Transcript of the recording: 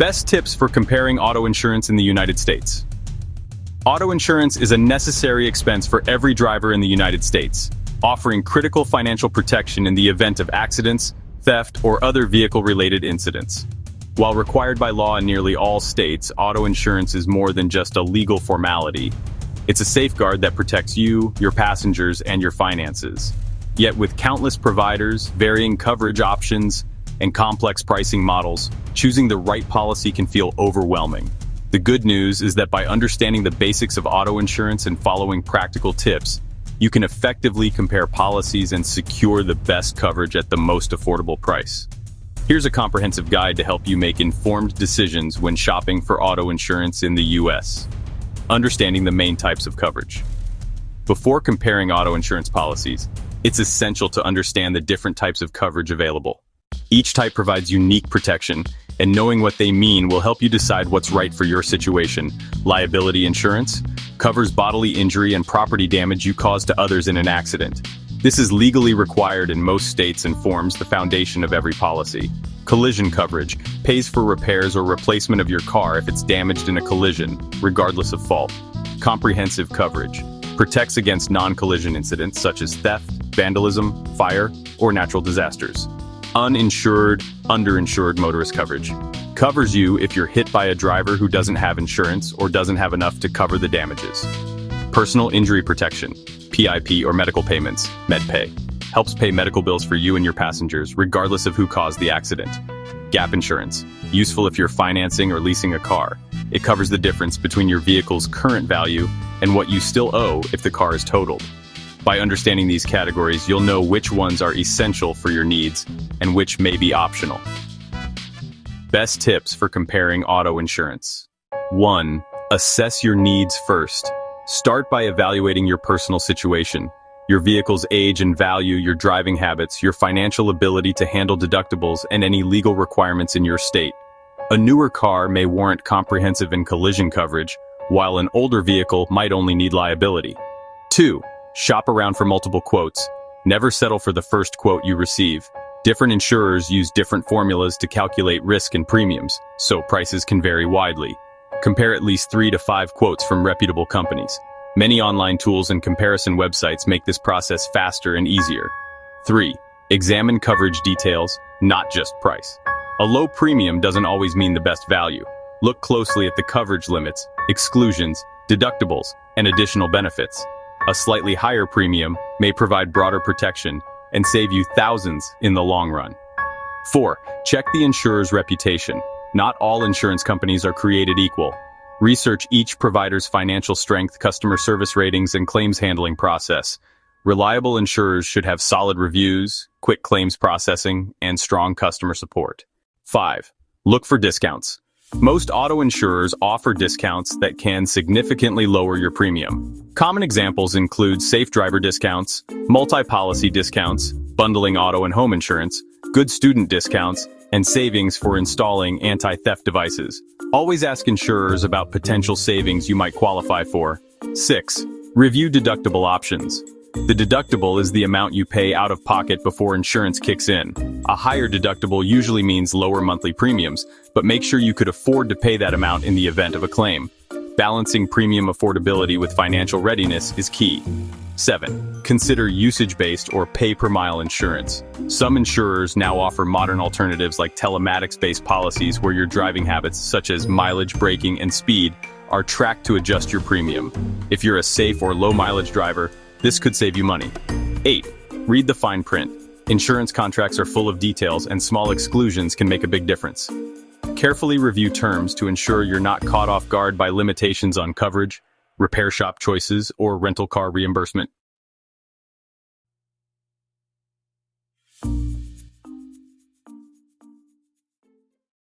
Best tips for comparing auto insurance in the United States. Auto insurance is a necessary expense for every driver in the United States, offering critical financial protection in the event of accidents, theft, or other vehicle-related incidents. While required by law in nearly all states, auto insurance is more than just a legal formality. It's a safeguard that protects you, your passengers, and your finances. Yet with countless providers, varying coverage options, and complex pricing models, choosing the right policy can feel overwhelming. The good news is that by understanding the basics of auto insurance and following practical tips, you can effectively compare policies and secure the best coverage at the most affordable price. Here's a comprehensive guide to help you make informed decisions when shopping for auto insurance in the U.S. Understanding the main types of coverage. Before comparing auto insurance policies, it's essential to understand the different types of coverage available. Each type provides unique protection, and knowing what they mean will help you decide what's right for your situation. Liability insurance covers bodily injury and property damage you cause to others in an accident. This is legally required in most states and forms the foundation of every policy. Collision coverage pays for repairs or replacement of your car if it's damaged in a collision, regardless of fault. Comprehensive coverage protects against non-collision incidents such as theft, vandalism, fire, or natural disasters. Uninsured, underinsured motorist coverage covers you if you're hit by a driver who doesn't have insurance or doesn't have enough to cover the damages. Personal injury protection, PIP or medical payments, MedPay, helps pay medical bills for you and your passengers regardless of who caused the accident. Gap insurance, useful if you're financing or leasing a car. It covers the difference between your vehicle's current value and what you still owe if the car is totaled. By understanding these categories, you'll know which ones are essential for your needs and which may be optional. Best tips for comparing auto insurance. 1. Assess your needs first. Start by evaluating your personal situation, your vehicle's age and value, your driving habits, your financial ability to handle deductibles, and any legal requirements in your state. A newer car may warrant comprehensive and collision coverage, while an older vehicle might only need liability. 2. Shop around for multiple quotes. Never settle for the first quote you receive. Different insurers use different formulas to calculate risk and premiums, so prices can vary widely. Compare at least 3 to 5 quotes from reputable companies. Many online tools and comparison websites make this process faster and easier. 3. Examine coverage details, not just price. A low premium doesn't always mean the best value. Look closely at the coverage limits, exclusions, deductibles, and additional benefits. A slightly higher premium may provide broader protection and save you thousands in the long run. 4. Check the insurer's reputation. Not all insurance companies are created equal. Research each provider's financial strength, customer service ratings, and claims handling process. Reliable insurers should have solid reviews, quick claims processing, and strong customer support. 5. Look for discounts. Most auto insurers offer discounts that can significantly lower your premium. Common examples include safe driver discounts, multi-policy discounts, bundling auto and home insurance, good student discounts, and savings for installing anti-theft devices. Always ask insurers about potential savings you might qualify for. 6. Review deductible options. The deductible is the amount you pay out of pocket before insurance kicks in. A higher deductible usually means lower monthly premiums, but make sure you could afford to pay that amount in the event of a claim. Balancing premium affordability with financial readiness is key. 7. Consider usage-based or pay-per-mile insurance. Some insurers now offer modern alternatives like telematics-based policies where your driving habits, such as mileage, braking, and speed, are tracked to adjust your premium. If you're a safe or low-mileage driver, this could save you money. 8. Read the fine print. Insurance contracts are full of details, and small exclusions can make a big difference. Carefully review terms to ensure you're not caught off guard by limitations on coverage, repair shop choices, or rental car reimbursement.